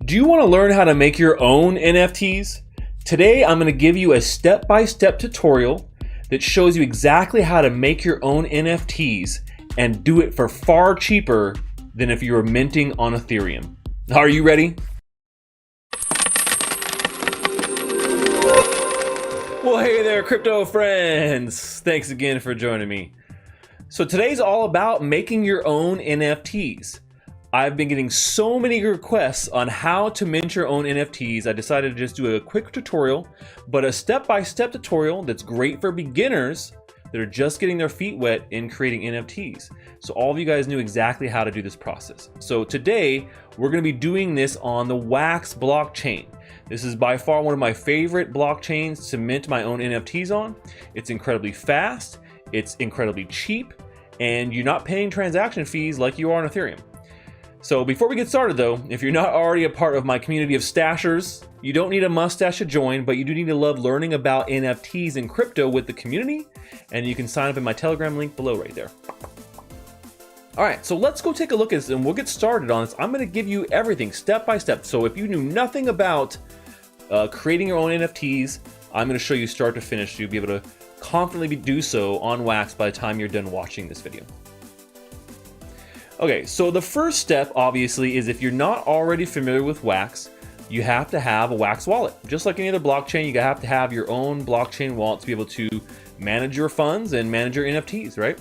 Do you want to learn how to make your own NFTs? Today, I'm going to give you a step-by-step tutorial that shows you exactly how to make your own NFTs and do it for far cheaper than if you were minting on Ethereum. Are you ready? Well, hey there, crypto friends. Thanks again for joining me. So today's all about making your own NFTs. I've been getting so many requests on how to mint your own NFTs. I decided to just do a quick tutorial, but a step-by-step tutorial that's great for beginners that are just getting their feet wet in creating NFTs. So all of you guys knew exactly how to do this process. So today, we're gonna be doing this on the Wax blockchain. This is by far one of my favorite blockchains to mint my own NFTs on. It's incredibly fast, it's incredibly cheap, and you're not paying transaction fees like you are on Ethereum. So before we get started though, if you're not already a part of my community of stashers, you don't need a mustache to join, but you do need to love learning about NFTs and crypto with the community, and you can sign up in my Telegram link below right there. All right, so let's go take a look at this and we'll get started on this. I'm gonna give you everything step by step. So if you knew nothing about creating your own NFTs, I'm gonna show you start to finish. So you'll be able to confidently do so on Wax by the time you're done watching this video. Okay, so the first step, obviously, is if you're not already familiar with Wax, you have to have a Wax wallet. Just like any other blockchain, you have to have your own blockchain wallet to be able to manage your funds and manage your NFTs, right?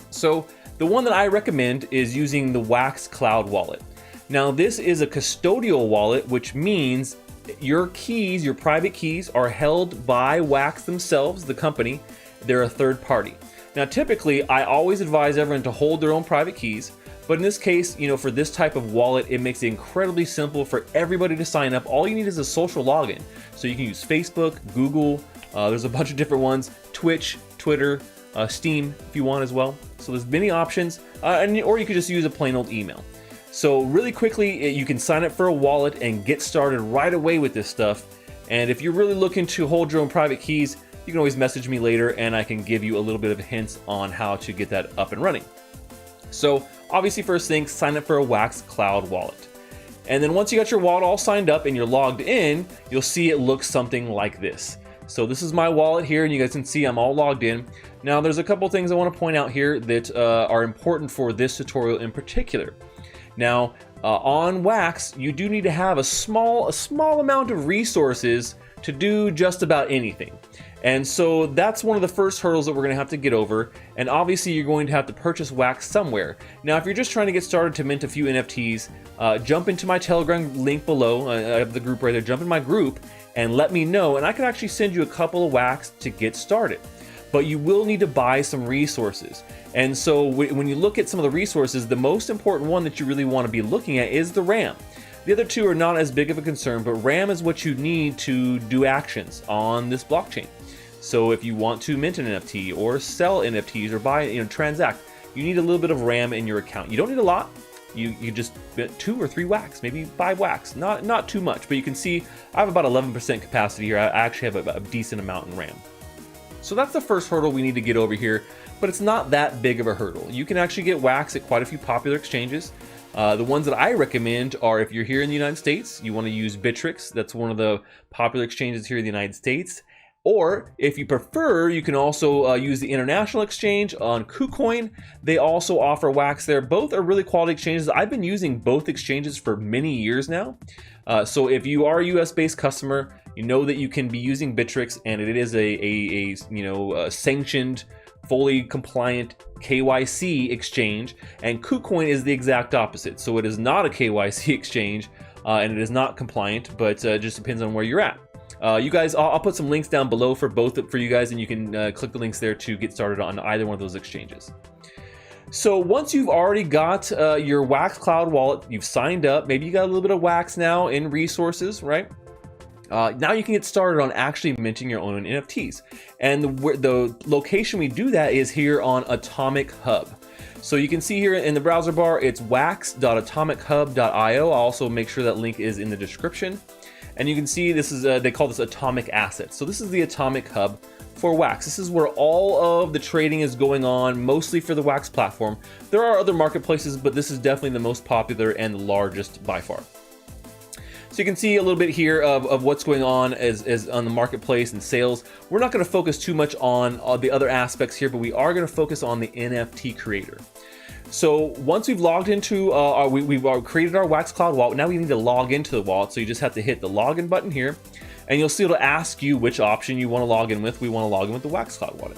So the one that I recommend is using the Wax Cloud wallet. Now, this is a custodial wallet, which means your keys, your private keys, are held by Wax themselves, the company. They're a third party. Now, typically, I always advise everyone to hold their own private keys. But in this case, for this type of wallet, it makes it incredibly simple for everybody to sign up. All you need is a social login. So you can use Facebook, Google, there's a bunch of different ones, Twitch, Twitter, Steam if you want as well. So there's many options, or you could just use a plain old email. So really quickly, you can sign up for a wallet and get started right away with this stuff. And if you're really looking to hold your own private keys, you can always message me later and I can give you a little bit of hints on how to get that up and running. So obviously, first thing, sign up for a Wax Cloud wallet. And then once you got your wallet all signed up and you're logged in, you'll see it looks something like this. So this is my wallet here, and you guys can see I'm all logged in. Now, there's a couple things I want to point out here that are important for this tutorial in particular. Now, on Wax, you do need to have a small amount of resources to do just about anything. And so that's one of the first hurdles that we're gonna have to get over. And obviously you're going to have to purchase Wax somewhere. Now, if you're just trying to get started to mint a few NFTs, jump into my Telegram link below. I have the group right there. Jump in my group and let me know. And I can actually send you a couple of Wax to get started. But you will need to buy some resources. And so when you look at some of the resources, the most important one that you really wanna be looking at is the RAM. The other two are not as big of a concern, but RAM is what you need to do actions on this blockchain. So if you want to mint an NFT or sell NFTs or buy, transact, you need a little bit of RAM in your account. You don't need a lot. You just get 2 or 3 Wax, maybe 5 Wax, not too much. But you can see I have about 11% capacity here. I actually have a decent amount in RAM. So that's the first hurdle we need to get over here, but it's not that big of a hurdle. You can actually get Wax at quite a few popular exchanges. The ones that I recommend are if you're here in the United States, you want to use Bittrex. That's one of the popular exchanges here in the United States. Or if you prefer, you can also use the international exchange on KuCoin. They also offer Wax there. Both are really quality exchanges. I've been using both exchanges for many years now. So if you are a US-based customer, you know that you can be using Bittrex, and it is a sanctioned, fully compliant KYC exchange. And KuCoin is the exact opposite. So it is not a KYC exchange, and it is not compliant, but it just depends on where you're at. You guys, I'll put some links down below for both for you guys, and you can click the links there to get started on either one of those exchanges. So once you've already got your Wax Cloud wallet, you've signed up, maybe you got a little bit of Wax now in resources, right? Now you can get started on actually minting your own NFTs. And the location we do that is here on Atomic Hub. So you can see here in the browser bar, it's wax.atomichub.io. I'll also make sure that link is in the description. And you can see this is, they call this Atomic Assets. So this is the Atomic Hub for Wax. This is where all of the trading is going on, mostly for the Wax platform. There are other marketplaces, but this is definitely the most popular and the largest by far. So you can see a little bit here of what's going on as on the marketplace and sales. We're not going to focus too much on the other aspects here, but we are going to focus on the NFT creator. So once we've logged into we've created our Wax Cloud wallet, now we need to log into the wallet. So you just have to hit the login button here, and you'll see it'll ask you which option you want to log in with. We want to log in with the Wax Cloud wallet.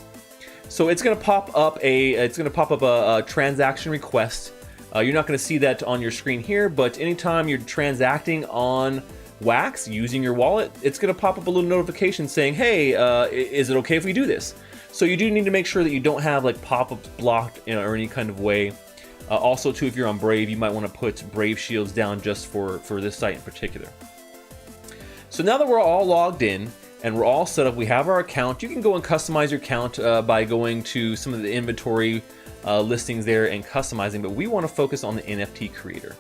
So it's going to pop up a transaction request. You're not going to see that on your screen here, but anytime you're transacting on Wax using your wallet, it's going to pop up a little notification saying, hey, is it okay if we do this? So you do need to make sure that you don't have like pop-ups blocked or any kind of way. Also too, if you're on Brave, you might want to put Brave shields down just for this site in particular. So now that we're all logged in and we're all set up, we have our account. You can go and customize your account by going to some of the inventory listings there and customizing, but we want to focus on the NFT creator.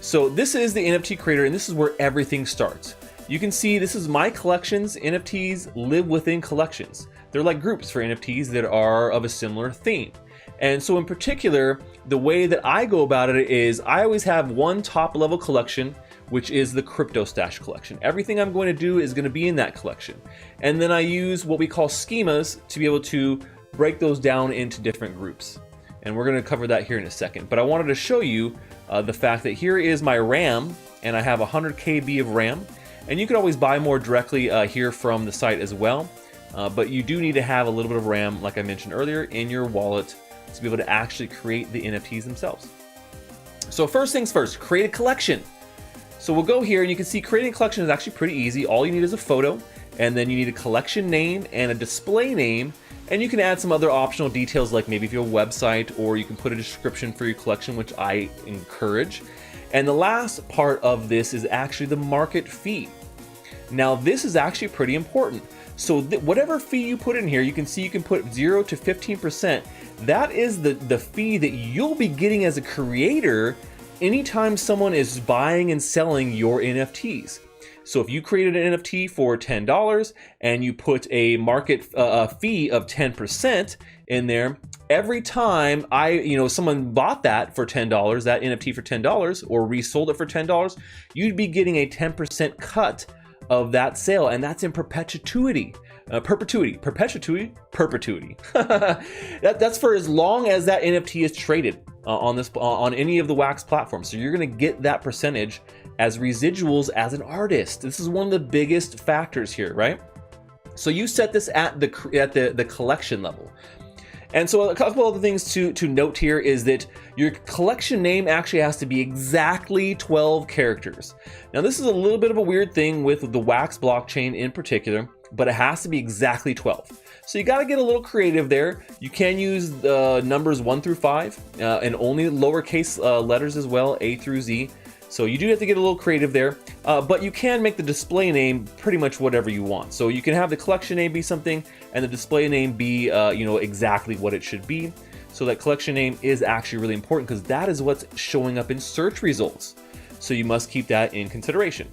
So this is the NFT creator, and this is where everything starts. You can see this is my collections. NFTs live within collections. They're like groups for NFTs that are of a similar theme. And so in particular, the way that I go about it is I always have one top level collection, which is the Crypto Stash collection. Everything I'm going to do is going to be in that collection. And then I use what we call schemas to be able to break those down into different groups. And we're going to cover that here in a second. But I wanted to show you the fact that here is my RAM, and I have 100 KB of RAM. And you can always buy more directly here from the site as well. But you do need to have a little bit of RAM, like I mentioned earlier, in your wallet to be able to actually create the NFTs themselves. So first things first, create a collection. So we'll go here and you can see creating a collection is actually pretty easy. All you need is a photo, and then you need a collection name and a display name, and you can add some other optional details like maybe if you have a website, or you can put a description for your collection, which I encourage. And the last part of this is actually the market fee. Now this is actually pretty important. So whatever fee you put in here, you can see you can put 0 to 15%. That is the fee that you'll be getting as a creator anytime someone is buying and selling your NFTs. So if you created an NFT for $10 and you put a market fee of 10% in there, every time someone bought that for $10, that NFT for $10, or resold it for $10, you'd be getting a 10% cut of that sale, and that's in perpetuity. Perpetuity. That's for as long as that NFT is traded on any of the Wax platforms. So you're going to get that percentage as residuals as an artist. This is one of the biggest factors here, right? So you set this at the collection level. And so a couple of the things to note here is that your collection name actually has to be exactly 12 characters. Now this is a little bit of a weird thing with the Wax blockchain in particular, but it has to be exactly 12. So you got to get a little creative there. You can use the numbers 1 through 5 and only lowercase letters as well, A through Z. So you do have to get a little creative there, but you can make the display name pretty much whatever you want. So you can have the collection name be something and the display name be exactly what it should be. So that collection name is actually really important because that is what's showing up in search results. So you must keep that in consideration.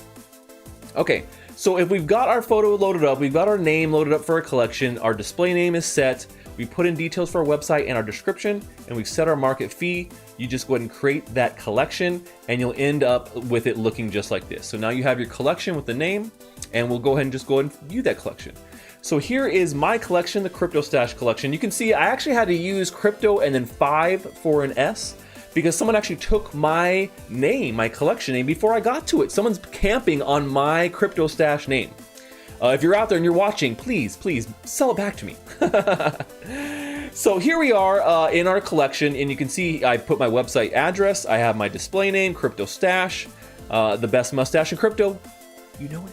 Okay, so if we've got our photo loaded up, we've got our name loaded up for our collection, our display name is set, we put in details for our website and our description, and we've set our market fee, you just go ahead and create that collection, and you'll end up with it looking just like this. So now you have your collection with the name, and we'll go ahead and view that collection. So here is my collection, the Crypto Stash collection. You can see I actually had to use crypto and then 5 for an S, because someone actually took my name, my collection name, before I got to it. Someone's camping on my Crypto Stash name. If you're out there and you're watching, please sell it back to me. So here we are in our collection, and you can see I put my website address, I have my display name, Crypto Stash, the best mustache in crypto, you know it.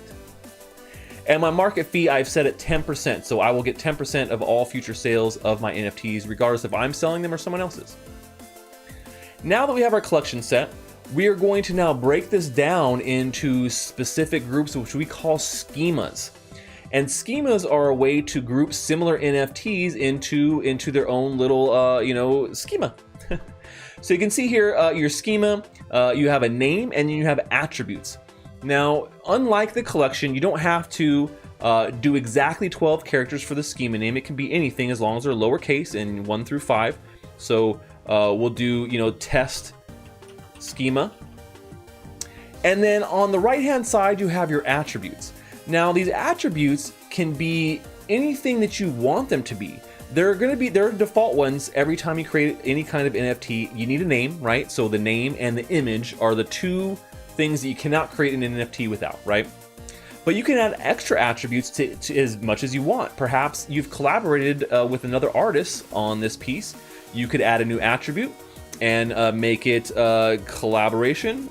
And my market fee I've set at 10%, so I will get 10% of all future sales of my NFTs, regardless if I'm selling them or someone else's. Now that we have our collection set, we are going to now break this down into specific groups, which we call schemas. And schemas are a way to group similar NFTs into their own little, schema. So you can see here your schema, you have a name and you have attributes. Now, unlike the collection, you don't have to do exactly 12 characters for the schema name. It can be anything as long as they're lowercase and 1 through 5. So we'll do, test schema. And then on the right hand side, you have your attributes. Now these attributes can be anything that you want them to be. They're default ones every time you create any kind of NFT. You need a name, right? So the name and the image are the two things that you cannot create an NFT without, right? But you can add extra attributes to as much as you want. Perhaps you've collaborated with another artist on this piece. You could add a new attribute and make it collaboration.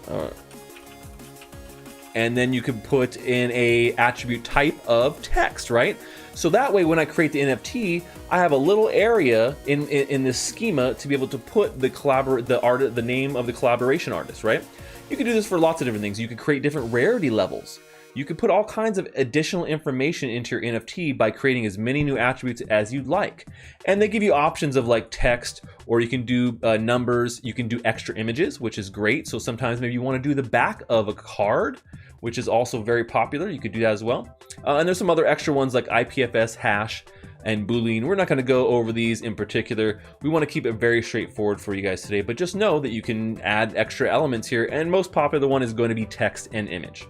And then you could put in a attribute type of text, right? So that way, when I create the NFT, I have a little area in this schema to be able to put the name of the collaboration artist, right? You could do this for lots of different things. You could create different rarity levels. You could put all kinds of additional information into your NFT by creating as many new attributes as you'd like. And they give you options of like text, or you can do numbers. You can do extra images, which is great. So sometimes maybe you want to do the back of a card, which is also very popular. You could do that as well. And there's some other extra ones like IPFS, hash, and Boolean. We're not going to go over these in particular. We want to keep it very straightforward for you guys today, but just know that you can add extra elements here, and most popular one is going to be text and image.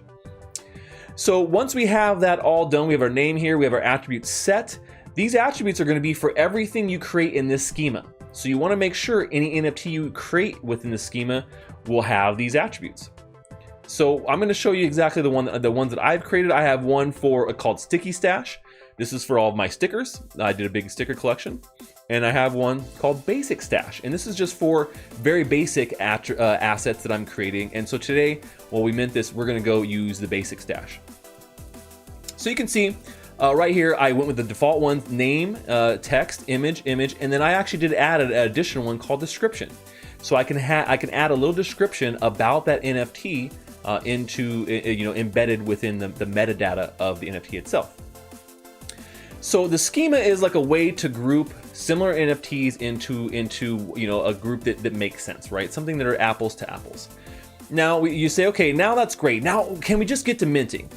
So once we have that all done, we have our name here, we have our attributes set. These attributes are going to be for everything you create in this schema. So you want to make sure any NFT you create within the schema will have these attributes. So I'm going to show you exactly the ones that I've created. I have one called Sticky Stash. This is for all of my stickers. I did a big sticker collection. And I have one called Basic Stash. And this is just for very basic assets that I'm creating. And so today, while we mint this, we're going to go use the Basic Stash. So you can see right here, I went with the default ones: name, text, image, and then I actually did add an additional one called description. So I can add a little description about that NFT embedded within the metadata of the NFT itself. So the schema is like a way to group similar NFTs into a group that makes sense, right? Something that are apples to apples. Now you say, okay, now that's great. Now can we just get to minting?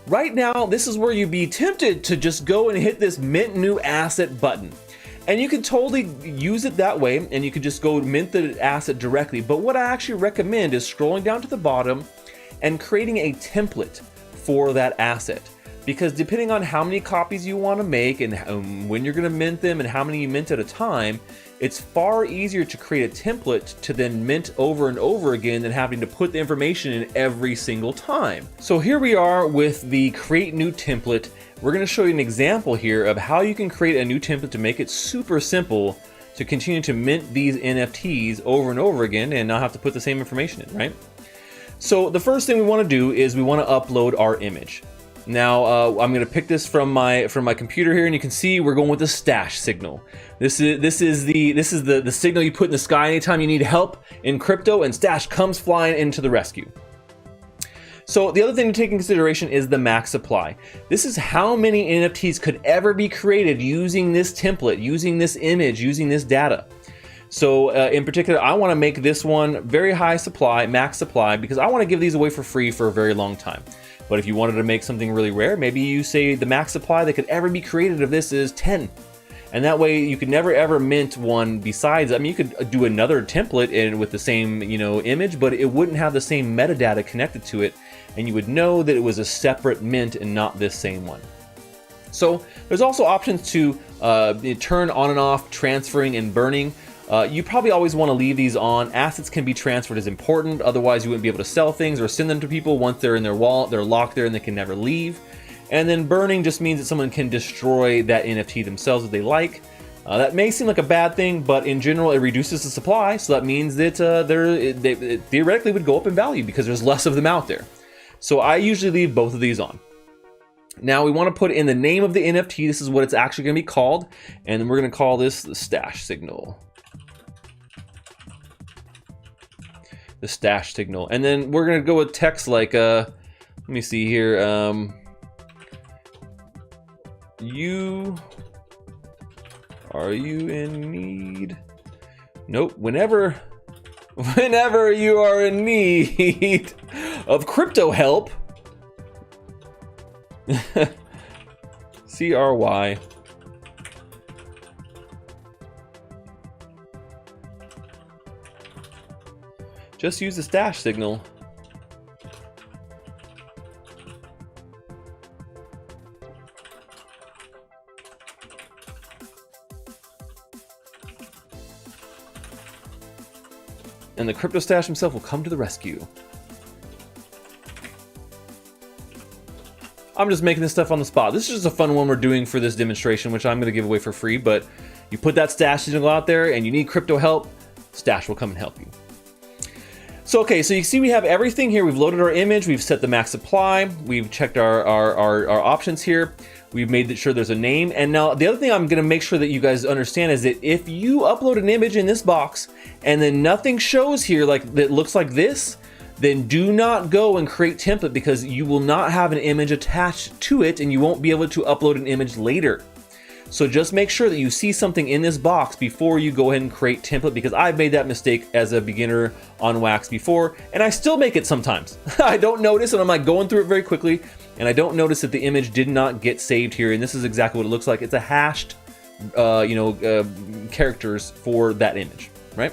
Right now, this is where you'd be tempted to just go and hit this mint new asset button. And you can totally use it that way, and you can just go mint the asset directly. But what I actually recommend is scrolling down to the bottom and creating a template for that asset. Because depending on how many copies you want to make and when you're going to mint them and how many you mint at a time, it's far easier to create a template to then mint over and over again than having to put the information in every single time. So here we are with the create new template. We're going to show you an example here of how you can create a new template to make it super simple to continue to mint these NFTs over and over again and not have to put the same information in, right? So the first thing we want to do is we want to upload our image. Now I'm going to pick this from my computer here, and you can see we're going with the stash signal. This is the signal you put in the sky anytime you need help in crypto, and Stash comes flying into the rescue. So the other thing to take in consideration is the max supply. This is how many NFTs could ever be created using this template, using this image, using this data. So in particular, I want to make this one very high supply, max supply, because I want to give these away for free for a very long time. But if you wanted to make something really rare, maybe you say the max supply that could ever be created of this is 10. And that way you could never ever mint one besides. I mean, you could do another template with the same, image, but it wouldn't have the same metadata connected to it. And you would know that it was a separate mint and not this same one. So there's also options to turn on and off transferring and burning. You probably always want to leave these on. Assets can be transferred as important, otherwise you wouldn't be able to sell things or send them to people. Once they're in their wallet, they're locked there and they can never leave. And then burning just means that someone can destroy that NFT themselves if they like. That may seem like a bad thing, but in general it reduces the supply, so that means that they theoretically would go up in value because there's less of them out there. So I usually leave both of these on. Now we want to put in the name of the NFT. This is what it's actually going to be called, and then we're going to call this the stash signal. The stash signal. And then we're going to go with text like, let me see here. Are you in need? Nope. Whenever you are in need of crypto help, CRY. Just use the stash signal. and the crypto stash himself will come to the rescue. I'm just making this stuff on the spot. This is just a fun one we're doing for this demonstration, which I'm going to give away for free, but you put that stash signal out there and you need crypto help, Stash will come and help you. So, okay, so you see we have everything here. We've loaded our image, we've set the max supply, we've checked our options here, we've made sure there's a name. And now the other thing I'm gonna make sure that you guys understand is that if you upload an image in this box and then nothing shows here like that looks like this, then do not go and create template, because you will not have an image attached to it and you won't be able to upload an image later. So just make sure that you see something in this box before you go ahead and create template, because I've made that mistake as a beginner on Wax before, and I still make it sometimes. I don't notice, and I'm like going through it very quickly, and I don't notice that the image did not get saved here, and this is exactly what it looks like. It's a hashed, characters for that image, right?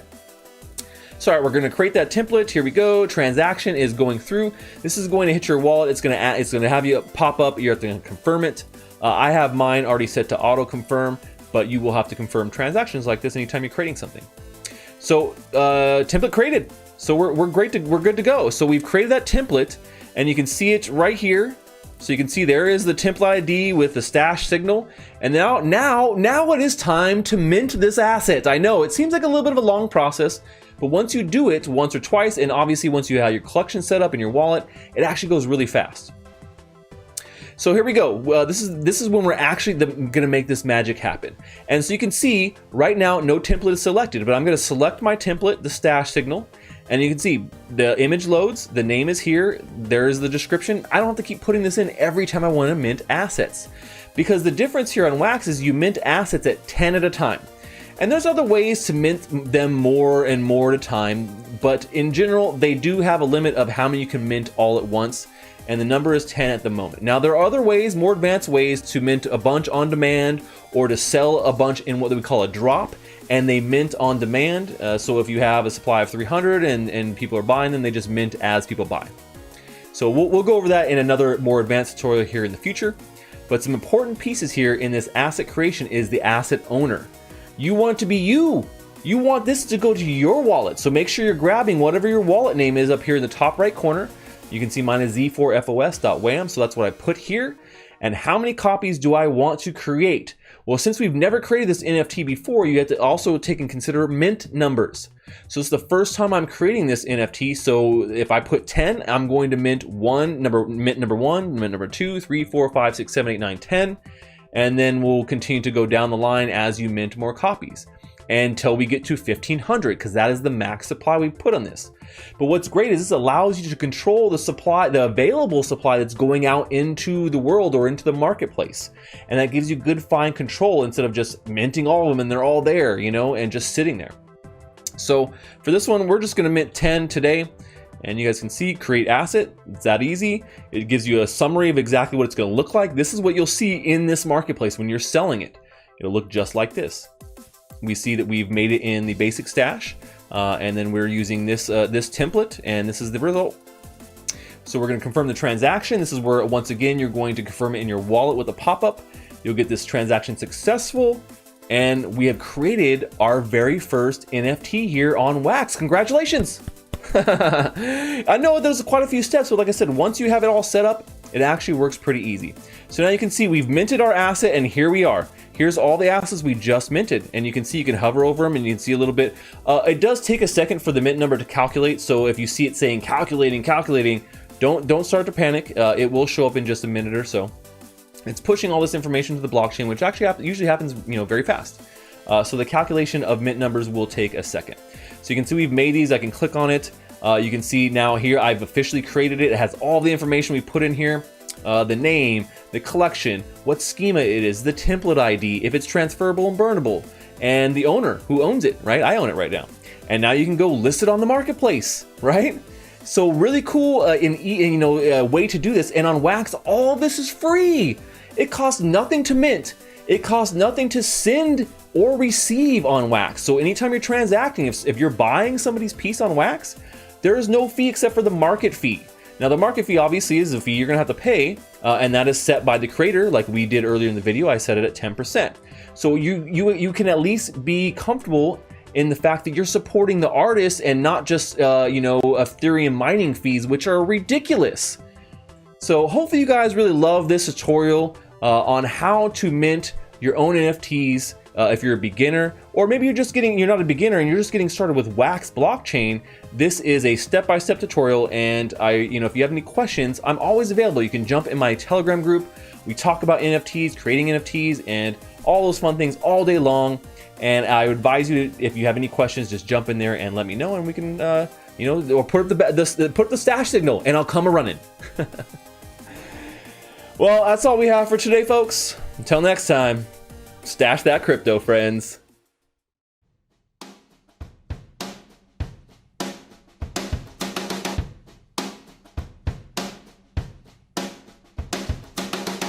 So, all right, we're going to create that template. Here we go. Transaction is going through. This is going to hit your wallet. It's going to have you pop up. You have to confirm it. I have mine already set to auto confirm, but you will have to confirm transactions like this anytime you're creating something. So template created. So we're good to go. So we've created that template, and you can see it right here. So you can see there is the template ID with the stash signal. And now it is time to mint this asset. I know it seems like a little bit of a long process, but once you do it once or twice, and obviously once you have your collection set up in your wallet, it actually goes really fast. So here we go. This is when we're actually gonna make this magic happen. And so you can see right now, no template is selected, but I'm gonna select my template, the stash signal, and you can see the image loads, the name is here, there's the description. I don't have to keep putting this in every time I wanna mint assets, because the difference here on Wax is you mint assets at 10 at a time. And there's other ways to mint them more and more at a time, but in general, they do have a limit of how many you can mint all at once, and the number is 10 at the moment. Now, there are other ways, more advanced ways to mint a bunch on demand, or to sell a bunch in what we call a drop, and they mint on demand. So if you have a supply of 300 and people are buying them, they just mint as people buy. So we'll go over that in another more advanced tutorial here in the future. But some important pieces here in this asset creation is the asset owner. You want it to be you. You want this to go to your wallet. So make sure you're grabbing whatever your wallet name is up here in the top right corner. You can see mine is z4fos.wham, so that's what I put here. And how many copies do I want to create? Well, since we've never created this NFT before, you have to also take and consider mint numbers. So it's the first time I'm creating this NFT. So if I put 10, I'm going to mint mint number 1, mint number 2, 3, 4, 5, 6, 7, 8, 9, 10. And then we'll continue to go down the line as you mint more copies until we get to 1,500, because that is the max supply we put on this. But what's great is this allows you to control the supply, the available supply that's going out into the world or into the marketplace. And that gives you good fine control instead of just minting all of them and they're all there, and just sitting there. So for this one, we're just gonna mint 10 today. And you guys can see, create asset, it's that easy. It gives you a summary of exactly what it's gonna look like. This is what you'll see in this marketplace when you're selling it. It'll look just like this. We see that we've made it in the basic stash, and then we're using this template, and this is the result. So we're gonna confirm the transaction. This is where, once again, you're going to confirm it in your wallet with a pop-up. You'll get this transaction successful, and we have created our very first NFT here on Wax. Congratulations! I know there's quite a few steps, but like I said, once you have it all set up, it actually works pretty easy. So now you can see we've minted our asset, and here we are. Here's all the assets we just minted, and you can see you can hover over them and you can see a little bit. It does take a second for the mint number to calculate, so if you see it saying calculating, don't start to panic. It will show up in just a minute or so. It's pushing all this information to the blockchain, which actually usually happens very fast. So the calculation of mint numbers will take a second. So you can see we've made these. I can click on it. You can see now here I've officially created it. It has all the information we put in here. The name, the collection, what schema it is, the template ID, if it's transferable and burnable, and the owner who owns it, right? I own it right now. And now you can go list it on the marketplace, right? So really cool way to do this. And on Wax, all this is free. It costs nothing to mint. It costs nothing to send or receive on Wax. So anytime you're transacting, if you're buying somebody's piece on Wax, there is no fee except for the market fee. Now the market fee obviously is a fee you're gonna have to pay, and that is set by the creator, like we did earlier in the video. I set it at 10%. So you can at least be comfortable in the fact that you're supporting the artists and not just, Ethereum mining fees, which are ridiculous. So hopefully you guys really love this tutorial on how to mint your own NFTs. If you're a beginner, or maybe you're not a beginner and you're just getting started with Wax blockchain, this is a step-by-step tutorial. And if you have any questions, I'm always available. You can jump in my Telegram group. We talk about NFTs, creating NFTs, and all those fun things all day long. And I would advise you to, if you have any questions, just jump in there and let me know, and we can, or put up the stash signal, and I'll come a running. Well, that's all we have for today, folks. Until next time. Stash that crypto, friends.